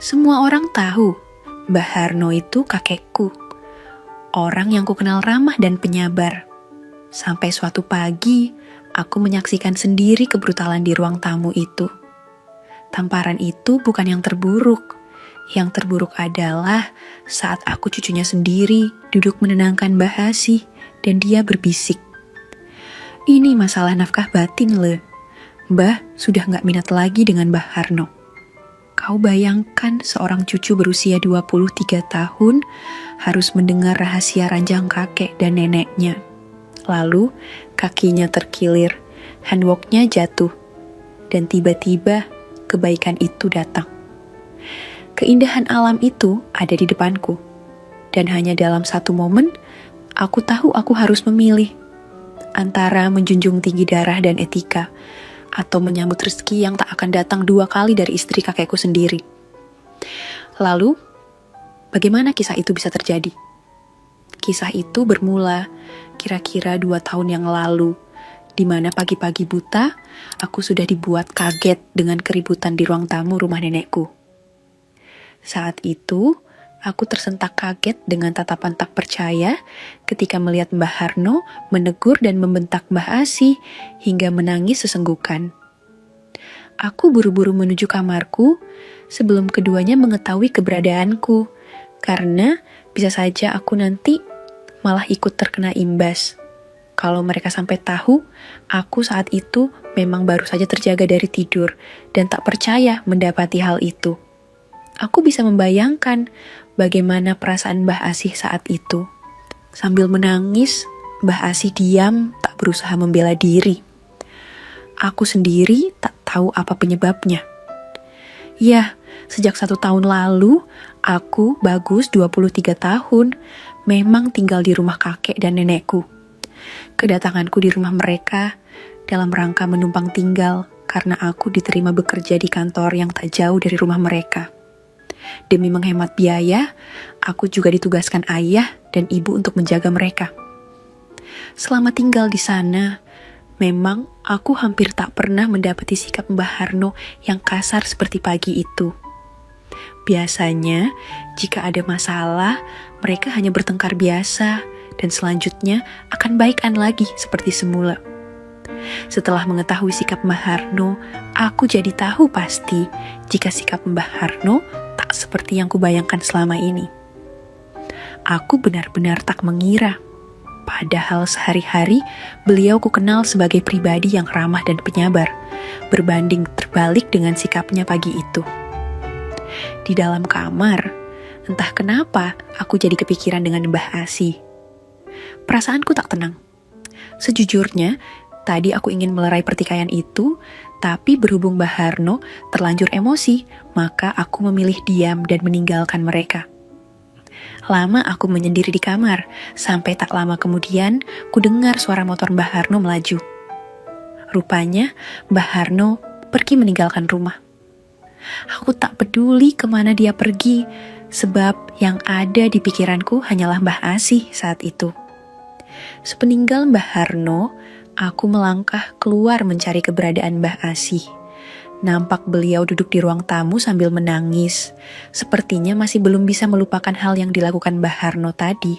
Semua orang tahu Mbah Harno itu kakekku, orang yang kukenal ramah dan penyabar. Sampai suatu pagi, aku menyaksikan sendiri kebrutalan di ruang tamu itu. Tamparan itu bukan yang terburuk. Yang terburuk adalah saat aku cucunya sendiri duduk menenangkan Mbah Asih dan dia berbisik. Ini masalah nafkah batin le. Mbah sudah gak minat lagi dengan Mbah Harno. Kau bayangkan seorang cucu berusia 23 tahun harus mendengar rahasia ranjang kakek dan neneknya. Lalu kakinya terkilir, handwalknya jatuh, dan tiba-tiba kebaikan itu datang. Keindahan alam itu ada di depanku, dan hanya dalam satu momen, aku tahu aku harus memilih antara menjunjung tinggi darah dan etika, atau menyambut rezeki yang tak akan datang 2 kali dari istri kakekku sendiri. Lalu, bagaimana kisah itu bisa terjadi? Kisah itu bermula kira-kira 2 tahun yang lalu, di mana pagi-pagi buta, aku sudah dibuat kaget dengan keributan di ruang tamu rumah nenekku. Saat itu, aku tersentak kaget dengan tatapan tak percaya ketika melihat Mbah Harno menegur dan membentak Mbah Asih hingga menangis sesenggukan. Aku buru-buru menuju kamarku sebelum keduanya mengetahui keberadaanku, karena bisa saja aku nanti malah ikut terkena imbas. Kalau mereka sampai tahu, aku saat itu memang baru saja terjaga dari tidur dan tak percaya mendapati hal itu. Aku bisa membayangkan bagaimana perasaan Mbah Asih saat itu. Sambil menangis, Mbah Asih diam, tak berusaha membela diri. Aku sendiri tak tahu apa penyebabnya. Ya, sejak 1 tahun lalu, aku, Bagus, 23 tahun, memang tinggal di rumah kakek dan nenekku. Kedatanganku di rumah mereka dalam rangka menumpang tinggal karena aku diterima bekerja di kantor yang tak jauh dari rumah mereka. Demi menghemat biaya, aku juga ditugaskan ayah dan ibu untuk menjaga mereka. Selama tinggal di sana, memang aku hampir tak pernah mendapati sikap Mbah Harno yang kasar seperti pagi itu. Biasanya, jika ada masalah, mereka hanya bertengkar biasa dan selanjutnya akan baikan lagi seperti semula. Setelah mengetahui sikap Mbah Harno, aku jadi tahu pasti jika sikap Mbah Harno tak seperti yang kubayangkan selama ini. Aku benar-benar tak mengira. Padahal sehari-hari beliau kukenal sebagai pribadi yang ramah dan penyabar, berbanding terbalik dengan sikapnya pagi itu. Di dalam kamar, entah kenapa aku jadi kepikiran dengan Mbah Asih. Perasaanku tak tenang. Sejujurnya, tadi aku ingin melerai pertikaian itu, tapi berhubung Mbah Harno terlanjur emosi, maka aku memilih diam dan meninggalkan mereka. Lama aku menyendiri di kamar, sampai tak lama kemudian ku dengar suara motor Mbah Harno melaju. Rupanya Mbah Harno pergi meninggalkan rumah. Aku tak peduli kemana dia pergi, sebab yang ada di pikiranku hanyalah Mbah Asih saat itu. Sepeninggal Mbah Harno, aku melangkah keluar mencari keberadaan Mbah Asih. Nampak beliau duduk di ruang tamu sambil menangis. Sepertinya masih belum bisa melupakan hal yang dilakukan Mbah Harno tadi.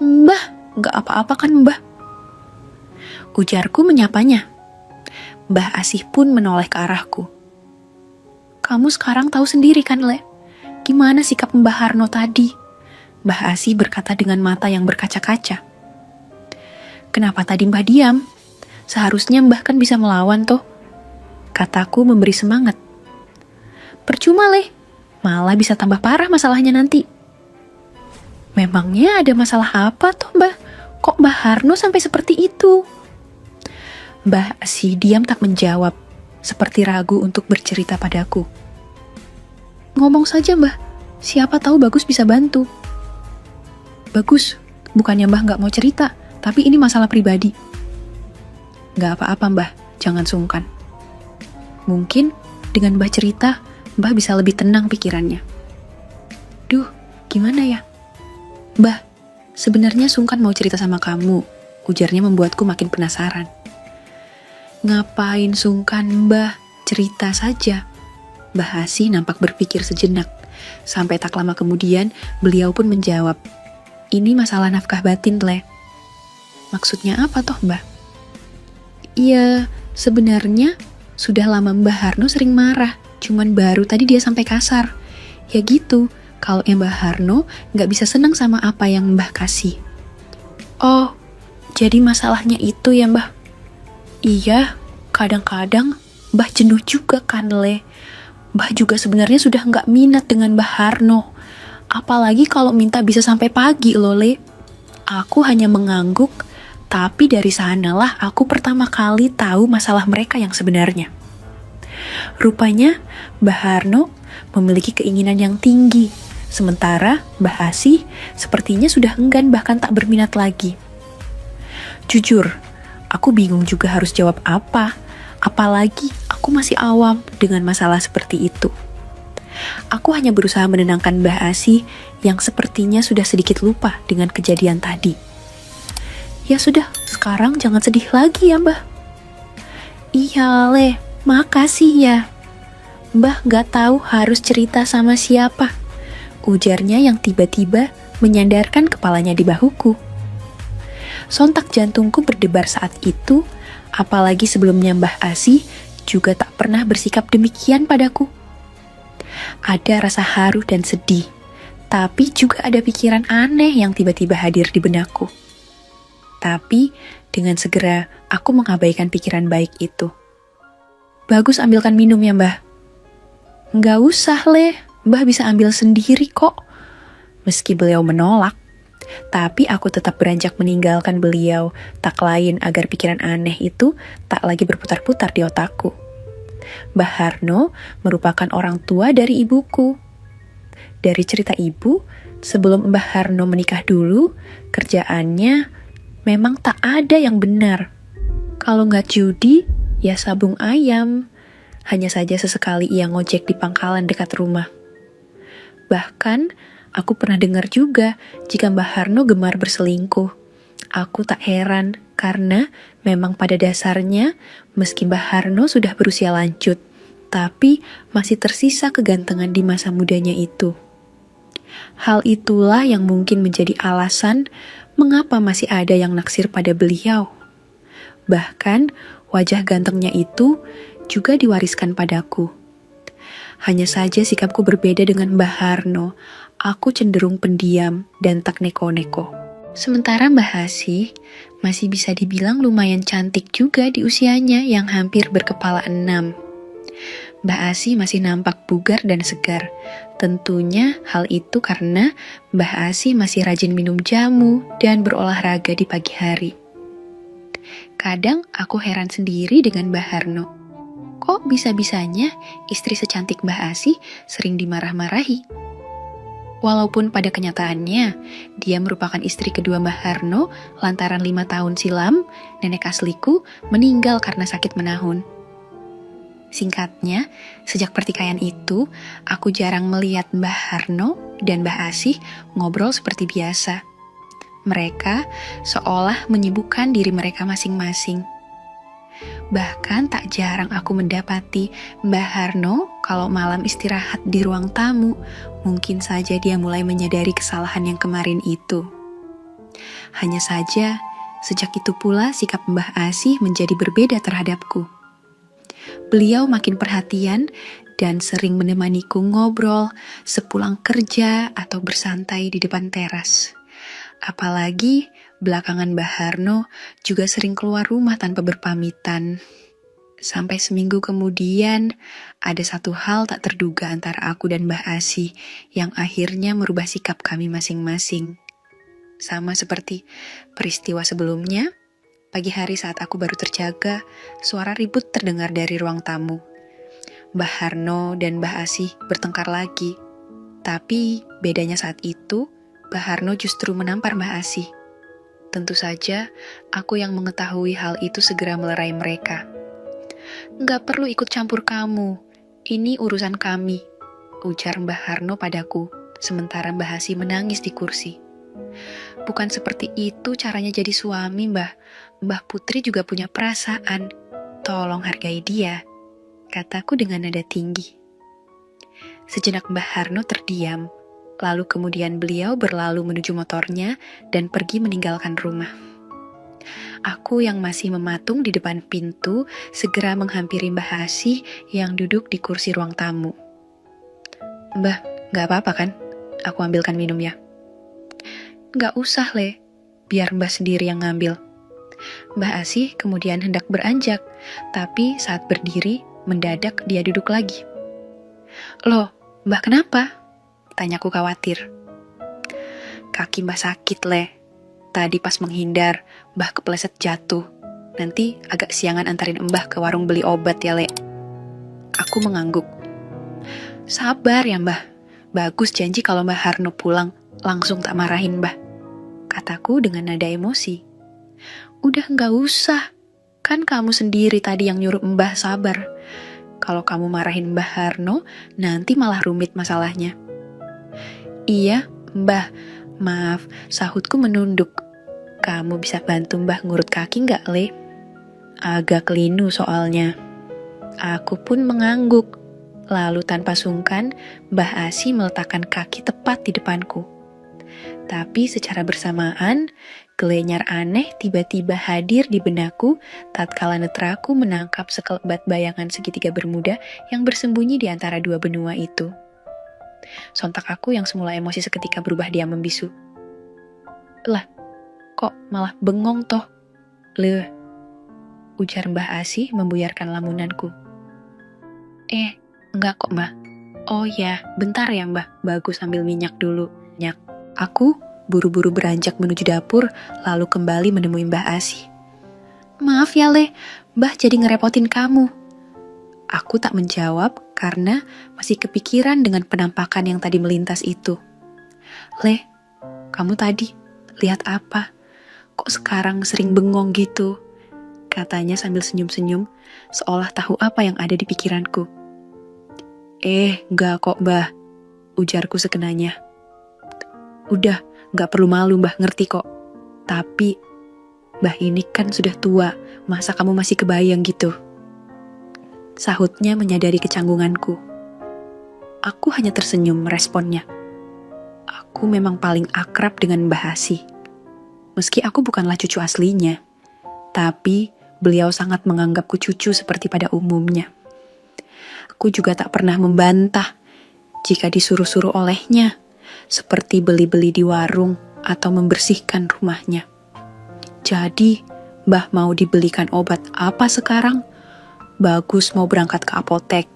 "Mbah, gak apa-apa kan Mbah?" Ujarku menyapanya. Mbah Asih pun menoleh ke arahku. "Kamu sekarang tahu sendiri kan, Le? Gimana sikap Mbah Harno tadi?" Mbah Asih berkata dengan mata yang berkaca-kaca. "Kenapa tadi Mbah diam? Seharusnya Mbah kan bisa melawan toh," kataku memberi semangat. "Percuma Le, malah bisa tambah parah masalahnya nanti." "Memangnya ada masalah apa toh Mbah? Kok Mbah Harno sampai seperti itu?" Mbah Asih diam tak menjawab, seperti ragu untuk bercerita padaku. "Ngomong saja Mbah, siapa tahu Bagus bisa bantu." "Bagus, bukannya Mbah gak mau cerita, tapi ini masalah pribadi." "Gak apa-apa Mbah, jangan sungkan. Mungkin dengan Mbah cerita, Mbah bisa lebih tenang pikirannya." "Duh, gimana ya?" "Mbah, sebenarnya sungkan mau cerita sama kamu," ujarnya membuatku makin penasaran. "Ngapain sungkan Mbah? Cerita saja." Mbah Asih nampak berpikir sejenak, Sampai tak lama kemudian, beliau pun menjawab, "Ini masalah nafkah batin, Le." "Maksudnya apa toh, Mbah?" "Iya, sebenarnya sudah lama Mbah Harno sering marah, cuman baru tadi dia sampai kasar. Ya gitu, kalau Mbah Harno nggak bisa senang sama apa yang Mbah kasih." "Oh, jadi masalahnya itu ya, Mbah?" "Iya, kadang-kadang Mbah jenuh juga kan, Le. Mbah juga sebenarnya sudah nggak minat dengan Mbah Harno. Apalagi kalau minta bisa sampai pagi loh, Le. Aku hanya mengangguk, tapi dari sanalah aku pertama kali tahu masalah mereka yang sebenarnya. Rupanya Mbah Harno memiliki keinginan yang tinggi, sementara Mbah Asih sepertinya sudah enggan bahkan tak berminat lagi. Jujur, aku bingung juga harus jawab apa, apalagi aku masih awam dengan masalah seperti itu. Aku hanya berusaha menenangkan Mbah Asih yang sepertinya sudah sedikit lupa dengan kejadian tadi. "Ya sudah, sekarang jangan sedih lagi ya, Mbah." "Iya, Le, makasih ya. Mbah gak tahu harus cerita sama siapa," ujarnya yang tiba-tiba menyandarkan kepalanya di bahuku. Sontak jantungku berdebar saat itu, apalagi sebelumnya Mbah Asih juga tak pernah bersikap demikian padaku. Ada rasa haru dan sedih, tapi juga ada pikiran aneh yang tiba-tiba hadir di benakku. Tapi dengan segera aku mengabaikan pikiran baik itu. "Bagus, ambilkan minum ya, Mbah." "Nggak usah, Le, Mbah bisa ambil sendiri kok." Meski beliau menolak, tapi aku tetap beranjak meninggalkan beliau, tak lain agar pikiran aneh itu tak lagi berputar-putar di otakku. Mbah Harno merupakan orang tua dari ibuku. Dari cerita ibu, sebelum Mbah Harno menikah dulu, kerjaannya memang tak ada yang benar. Kalau nggak judi, ya sabung ayam. Hanya saja sesekali ia ngojek di pangkalan dekat rumah. Bahkan, aku pernah dengar juga jika Mbah Harno gemar berselingkuh. Aku tak heran, karena memang pada dasarnya, meski Mbah Harno sudah berusia lanjut, tapi masih tersisa kegantengan di masa mudanya itu. Hal itulah yang mungkin menjadi alasan mengapa masih ada yang naksir pada beliau. Bahkan, wajah gantengnya itu juga diwariskan padaku. Hanya saja sikapku berbeda dengan Mbah Harno. Aku cenderung pendiam dan tak neko-neko. Sementara Mbah Asih masih bisa dibilang lumayan cantik juga di usianya yang hampir berkepala 6. Mbah Asih masih nampak bugar dan segar. Tentunya hal itu karena Mbah Asih masih rajin minum jamu dan berolahraga di pagi hari. Kadang aku heran sendiri dengan Mbah Harno. Kok bisa-bisanya istri secantik Mbah Asih sering dimarah-marahi? Walaupun pada kenyataannya, dia merupakan istri kedua Mbah Harno lantaran 5 tahun silam, nenek asliku meninggal karena sakit menahun. Singkatnya, sejak pertikaian itu, aku jarang melihat Mbah Harno dan Mbah Asih ngobrol seperti biasa. Mereka seolah menyibukkan diri mereka masing-masing. Bahkan tak jarang aku mendapati Mbah Harno kalau malam istirahat di ruang tamu, mungkin saja dia mulai menyadari kesalahan yang kemarin itu. Hanya saja, sejak itu pula sikap Mbah Asih menjadi berbeda terhadapku. Beliau makin perhatian dan sering menemaniku ngobrol sepulang kerja atau bersantai di depan teras. Apalagi belakangan Mbah Harno juga sering keluar rumah tanpa berpamitan. Sampai seminggu kemudian, ada satu hal tak terduga antara aku dan Mbah Asih yang akhirnya merubah sikap kami masing-masing. Sama seperti peristiwa sebelumnya, pagi hari saat aku baru terjaga, suara ribut terdengar dari ruang tamu. Mbah Harno dan Mbah Asih bertengkar lagi. Tapi bedanya saat itu, Mbah Harno justru menampar Mbah Asih. Tentu saja, aku yang mengetahui hal itu segera melerai mereka. "Nggak perlu ikut campur kamu, ini urusan kami," ujar Mbah Harno padaku, sementara Mbah Asih menangis di kursi. "Bukan seperti itu caranya jadi suami, Mbah. Mbah Putri juga punya perasaan. Tolong hargai dia," kataku dengan nada tinggi. Sejenak Mbah Harno terdiam, lalu kemudian beliau berlalu menuju motornya dan pergi meninggalkan rumah. Aku yang masih mematung di depan pintu segera menghampiri Mbah Asih yang duduk di kursi ruang tamu. "Mbah, gak apa-apa kan? Aku ambilkan minum ya." "Gak usah, Le. Biar Mbah sendiri yang ngambil." Mbah Asih kemudian hendak beranjak, tapi saat berdiri, mendadak dia duduk lagi. "Loh, Mbah kenapa?" tanyaku khawatir. "Kaki Mbah sakit, Le. Tadi pas menghindar, Mbah kepleset jatuh. Nanti agak siangan antarin Mbah ke warung beli obat ya, Le." Aku mengangguk. "Sabar ya, Mbah. Bagus janji kalau Mbah Harno pulang, langsung tak marahin Mbah," kataku dengan nada emosi. "Udah nggak usah. Kan kamu sendiri tadi yang nyuruh Mbah sabar. Kalau kamu marahin Mbah Harno, nanti malah rumit masalahnya." "Iya, Mbah. Maaf, sahutku menunduk. Kamu bisa bantu Mbah ngurut kaki nggak, Le?" Agak linu soalnya. Aku pun mengangguk. Lalu tanpa sungkan, Mbah Asih meletakkan kaki tepat di depanku. Tapi secara bersamaan, gelenyar aneh tiba-tiba hadir di benakku tatkala netraku menangkap sekelebat bayangan segitiga bermuda yang bersembunyi di antara dua benua itu. Sontak aku yang semula emosi seketika berubah diam membisu. "Lah, kok malah bengong toh?" "Leh," ujar Mbah Asih membuyarkan lamunanku. Enggak kok, Mbah. Oh ya, bentar ya, Mbah. Bagus ambil minyak dulu." Aku buru-buru beranjak menuju dapur, lalu kembali menemui Mbah Asih. "Maaf ya, Le. Mbah jadi ngerepotin kamu." Aku tak menjawab karena masih kepikiran dengan penampakan yang tadi melintas itu. "Le, kamu tadi lihat apa? Kok sekarang sering bengong gitu?" katanya sambil senyum-senyum, seolah tahu apa yang ada di pikiranku. Enggak kok, Mbah," ujarku sekenanya. "Udah, gak perlu malu, Mbah, ngerti kok. Tapi, Mbah ini kan sudah tua, masa kamu masih kebayang gitu?" Sahutnya menyadari kecanggunganku. Aku hanya tersenyum meresponnya. Aku memang paling akrab dengan Mbah Asih. Meski aku bukanlah cucu aslinya, tapi beliau sangat menganggapku cucu seperti pada umumnya. Aku juga tak pernah membantah jika disuruh-suruh olehnya, seperti beli-beli di warung atau membersihkan rumahnya. Jadi, Mbah mau dibelikan obat apa sekarang? Bagus mau berangkat ke apotek,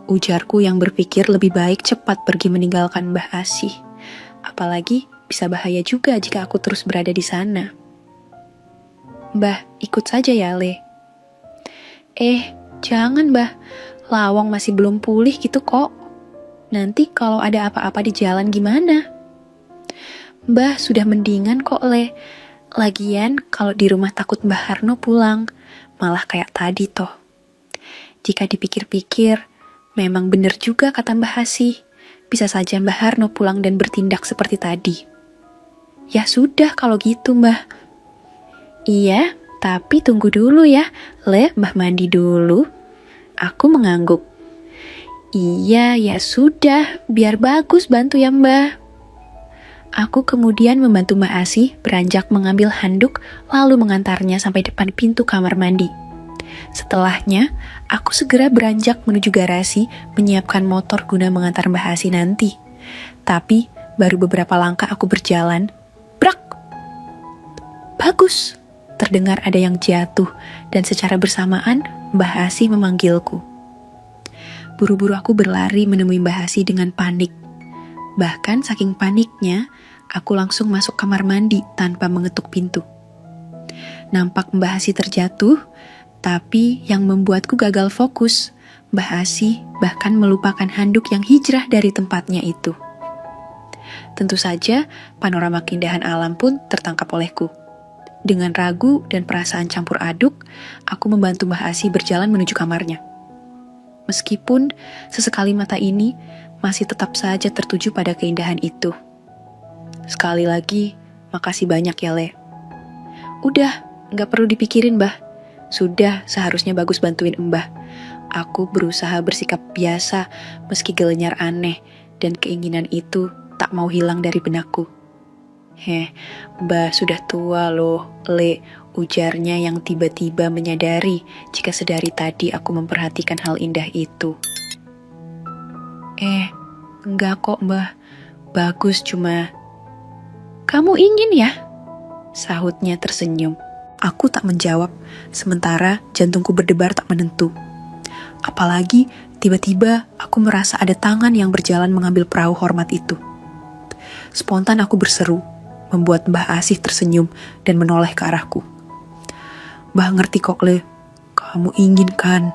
ujarku yang berpikir lebih baik cepat pergi meninggalkan Mbah Asih. Apalagi bisa bahaya juga jika aku terus berada di sana. "Mbah, ikut saja ya, Le." Jangan, Mbah. Lawang masih belum pulih gitu kok. Nanti kalau ada apa-apa di jalan gimana? "Mbah sudah mendingan kok, Le. Lagian kalau di rumah takut Mbah Harno pulang, malah kayak tadi toh." Jika dipikir-pikir, memang benar juga kata Mbah Asih. Bisa saja Mbah Harno pulang dan bertindak seperti tadi. "Ya sudah kalau gitu, Mbah." "Iya, tapi tunggu dulu ya, Le, Mbah mandi dulu." Aku mengangguk. "Iya, ya sudah, biar bagus bantu ya, Mbah." Aku kemudian membantu Mbah Asih beranjak mengambil handuk lalu mengantarnya sampai depan pintu kamar mandi. Setelahnya, aku segera beranjak menuju garasi menyiapkan motor guna mengantar Mbah Asih nanti. Tapi, baru beberapa langkah aku berjalan, brak! Bagus! Terdengar ada yang jatuh dan secara bersamaan Mbah Asih memanggilku. Buru-buru aku berlari menemui Mbah Asih dengan panik. Bahkan saking paniknya, aku langsung masuk kamar mandi tanpa mengetuk pintu. Nampak Mbah Asih terjatuh, tapi yang membuatku gagal fokus, Mbah Asih bahkan melupakan handuk yang hijrah dari tempatnya itu. Tentu saja, panorama keindahan alam pun tertangkap olehku. Dengan ragu dan perasaan campur aduk, aku membantu Mbah Asih berjalan menuju kamarnya. Meskipun sesekali mata ini masih tetap saja tertuju pada keindahan itu. Sekali lagi, makasih banyak ya, Le. Udah, gak perlu dipikirin, Mbah. Sudah seharusnya bagus bantuin Mbah. Aku berusaha bersikap biasa meski gelenyar aneh dan keinginan itu tak mau hilang dari benakku. Mbah sudah tua loh, Le, ujarnya yang tiba-tiba menyadari jika sedari tadi aku memperhatikan hal indah itu. Enggak kok mbah, bagus cuma... Kamu ingin ya? Sahutnya tersenyum. Aku tak menjawab, sementara jantungku berdebar tak menentu. Apalagi tiba-tiba aku merasa ada tangan yang berjalan mengambil perahu hormat itu. Spontan aku berseru, membuat Mbah Asih tersenyum dan menoleh ke arahku. Mbah ngerti kok, Le. Kamu ingin kan?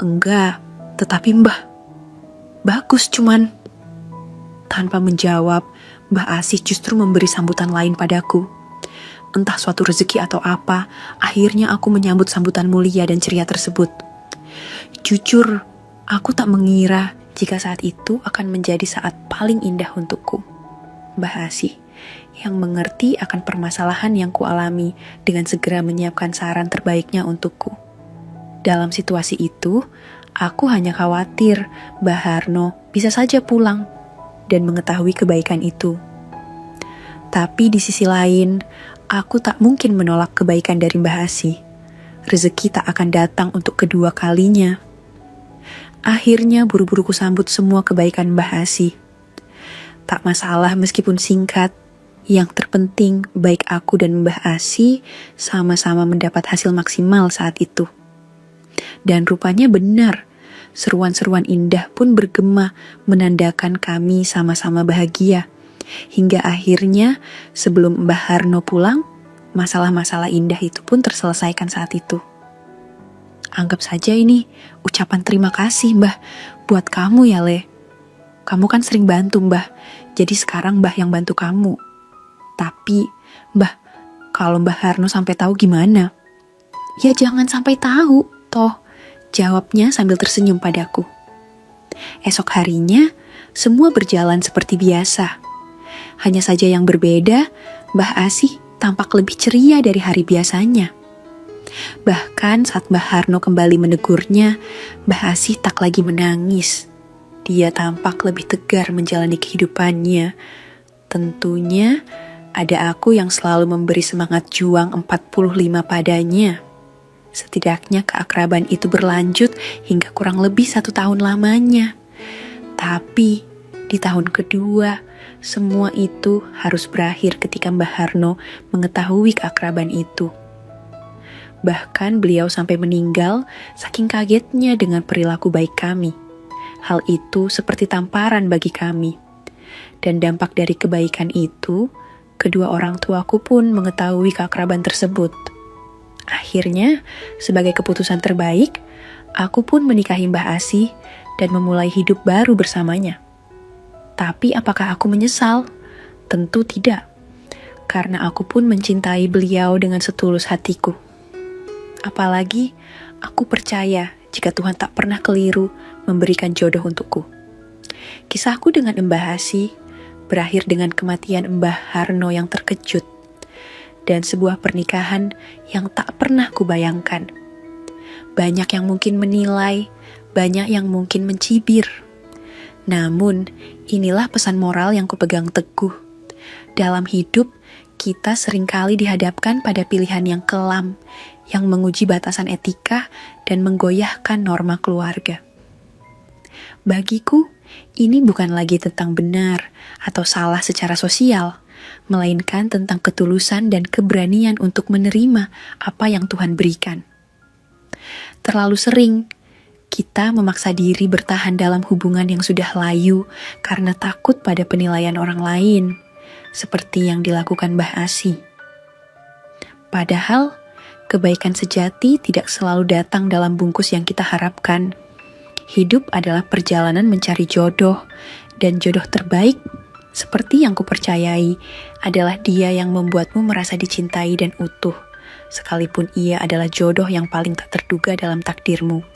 Enggak, tetapi Mbah. Bagus cuman. Tanpa menjawab, Mbah Asih justru memberi sambutan lain padaku. Entah suatu rezeki atau apa, akhirnya aku menyambut sambutan mulia dan ceria tersebut. Jujur, aku tak mengira jika saat itu akan menjadi saat paling indah untukku. Mbah Asih yang mengerti akan permasalahan yang kualami dengan segera menyiapkan saran terbaiknya untukku. Dalam situasi itu, aku hanya khawatir Mbah Harno bisa saja pulang dan mengetahui kebaikan itu. Tapi di sisi lain, aku tak mungkin menolak kebaikan dari Mbah Asih. Rezeki tak akan datang untuk kedua kalinya. Akhirnya buru-buru kusambut semua kebaikan Mbah Asih. Tak masalah meskipun singkat, yang terpenting baik aku dan Mbah Asih sama-sama mendapat hasil maksimal saat itu. Dan rupanya benar, seruan-seruan indah pun bergema menandakan kami sama-sama bahagia. Hingga akhirnya sebelum Mbah Harno pulang, masalah-masalah indah itu pun terselesaikan saat itu. Anggap saja ini ucapan terima kasih Mbah buat kamu ya Le. Kamu kan sering bantu Mbah, jadi sekarang Mbah yang bantu kamu. Tapi Mbah, kalau Mbah Harno sampai tahu gimana? Ya jangan sampai tahu, toh. Jawabnya sambil tersenyum padaku. Esok harinya, semua berjalan seperti biasa. Hanya saja yang berbeda, Mbah Asih tampak lebih ceria dari hari biasanya. Bahkan saat Mbah Harno kembali menegurnya, Mbah Asih tak lagi menangis. Dia tampak lebih tegar menjalani kehidupannya. Tentunya ada aku yang selalu memberi semangat juang 45 padanya. Setidaknya keakraban itu berlanjut hingga kurang lebih 1 tahun lamanya. Tapi di tahun kedua, semua itu harus berakhir ketika Mbah Harno mengetahui keakraban itu. Bahkan beliau sampai meninggal saking kagetnya dengan perilaku baik kami. Hal itu seperti tamparan bagi kami. Dan dampak dari kebaikan itu, kedua orang tuaku pun mengetahui keakraban tersebut. Akhirnya, sebagai keputusan terbaik, aku pun menikahi Mbah Asih dan memulai hidup baru bersamanya. Tapi apakah aku menyesal? Tentu tidak, karena aku pun mencintai beliau dengan setulus hatiku. Apalagi, aku percaya jika Tuhan tak pernah keliru memberikan jodoh untukku. Kisahku dengan Mbah Asih berakhir dengan kematian Mbah Harno yang terkejut, dan sebuah pernikahan yang tak pernah kubayangkan. Banyak yang mungkin menilai, banyak yang mungkin mencibir. Namun, inilah pesan moral yang kupegang teguh. Dalam hidup, kita seringkali dihadapkan pada pilihan yang kelam, yang menguji batasan etika dan menggoyahkan norma keluarga. Bagiku, ini bukan lagi tentang benar atau salah secara sosial, melainkan tentang ketulusan dan keberanian untuk menerima apa yang Tuhan berikan. Terlalu sering kita memaksa diri bertahan dalam hubungan yang sudah layu karena takut pada penilaian orang lain, seperti yang dilakukan Mbah Asih. Padahal, kebaikan sejati tidak selalu datang dalam bungkus yang kita harapkan. Hidup adalah perjalanan mencari jodoh, dan jodoh terbaik seperti yang kupercayai, adalah dia yang membuatmu merasa dicintai dan utuh, sekalipun ia adalah jodoh yang paling tak terduga dalam takdirmu.